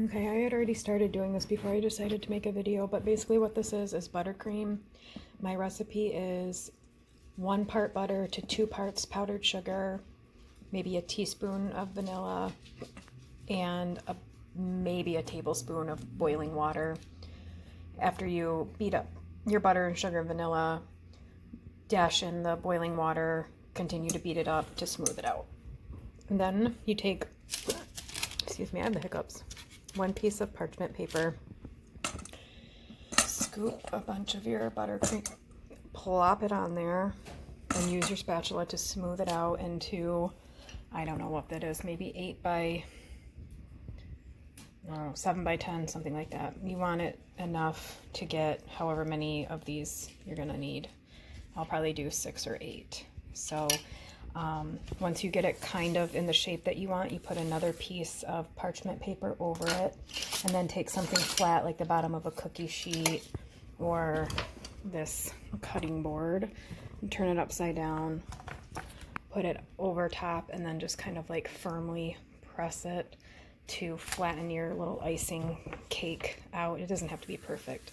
Okay, I had already started doing this before I decided to make a video, but basically what this is buttercream. My recipe is 1 part butter to 2 parts powdered sugar, maybe a teaspoon of vanilla, and maybe a tablespoon of boiling water. After you beat up your butter and sugar and vanilla, dash in the boiling water, continue to beat it up to smooth it out. And then you take, excuse me, I have the hiccups, 1 piece of parchment paper, scoop a bunch of your buttercream, plop it on there, and use your spatula to smooth it out into, I don't know what that is, maybe 8 by, I don't know, 7 by 10, something like that. You want it enough to get however many of these you're gonna need. I'll probably do 6 or 8. So once you get it kind of in the shape that you want, you put another piece of parchment paper over it, and then take something flat like the bottom of a cookie sheet or this cutting board and turn it upside down, put it over top, and then just kind of like firmly press it to flatten your little icing cake out. It doesn't have to be perfect.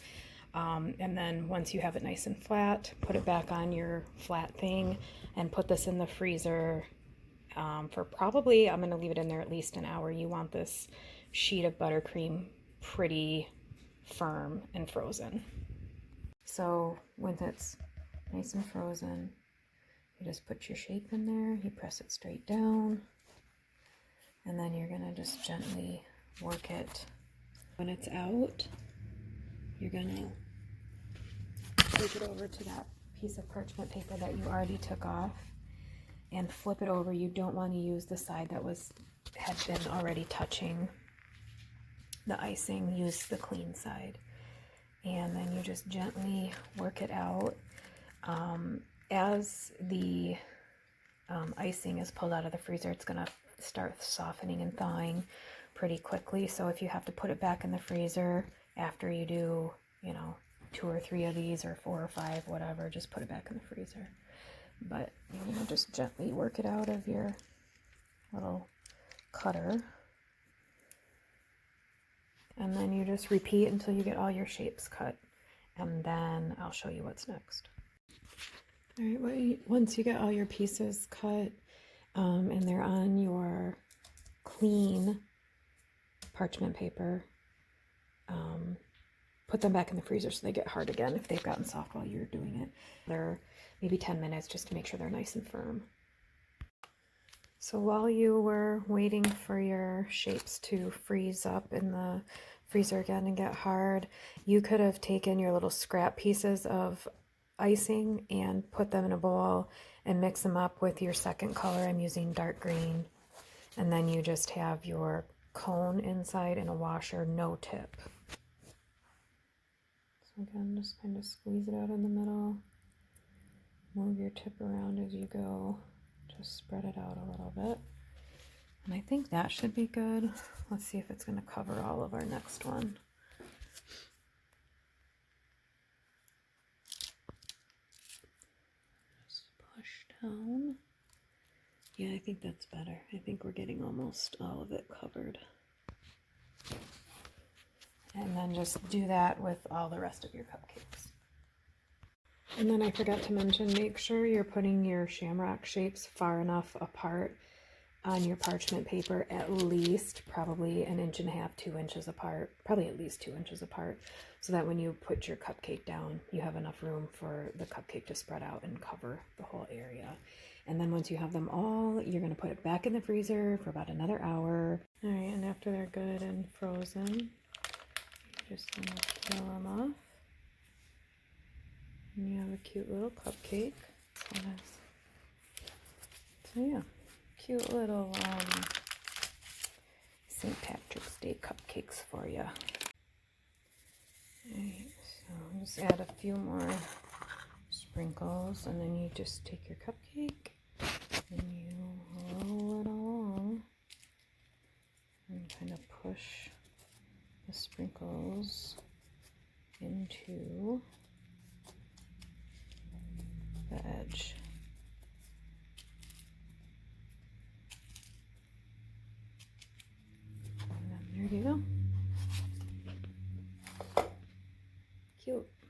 And then once you have it nice and flat, put it back on your flat thing and put this in the freezer for probably, I'm going to leave it in there at least an hour. You want this sheet of buttercream pretty firm and frozen. So when it's nice and frozen, you just put your shape in there, you press it straight down, and then you're going to just gently work it. When it's out, you're going to take it over to that piece of parchment paper that you already took off and flip it over. You don't want to use the side that had been already touching the icing. Use the clean side. And then you just gently work it out. As the icing is pulled out of the freezer, it's going to start softening and thawing pretty quickly. So if you have to put it back in the freezer after you do, 2 or 3 of these, or 4 or 5, whatever, just put it back in the freezer. But you're going to just gently work it out of your little cutter. And then you just repeat until you get all your shapes cut. And then I'll show you what's next. All right, well, once you get all your pieces cut and they're on your clean parchment paper, put them back in the freezer so they get hard again if they've gotten soft while you're doing it. They're maybe 10 minutes just to make sure they're nice and firm. So while you were waiting for your shapes to freeze up in the freezer again and get hard, you could have taken your little scrap pieces of icing and put them in a bowl and mix them up with your second color. I'm using dark green. And then you just have your cone inside and a washer, no tip. So again, just kind of squeeze it out in the middle. Move your tip around as you go. Just spread it out a little bit. And I think that should be good. Let's see if it's going to cover all of our next one. Just push down. Yeah, I think that's better. I think we're getting almost all of it covered. And then just do that with all the rest of your cupcakes. And then I forgot to mention, make sure you're putting your shamrock shapes far enough apart on your parchment paper, at least probably 1.5 inches, 2 inches apart, probably at least 2 inches apart, so that when you put your cupcake down, you have enough room for the cupcake to spread out and cover the whole area. And then once you have them all, you're going to put it back in the freezer for about another hour. All right, and after they're good and frozen, you just want to peel them off. And you have a cute little cupcake. So nice. So yeah, cute little St. Patrick's Day cupcakes for you. Alright, so just add a few more sprinkles, and then you just take your cupcake and you roll it along and kind of push the sprinkles into the edge. And then there you go. Cute.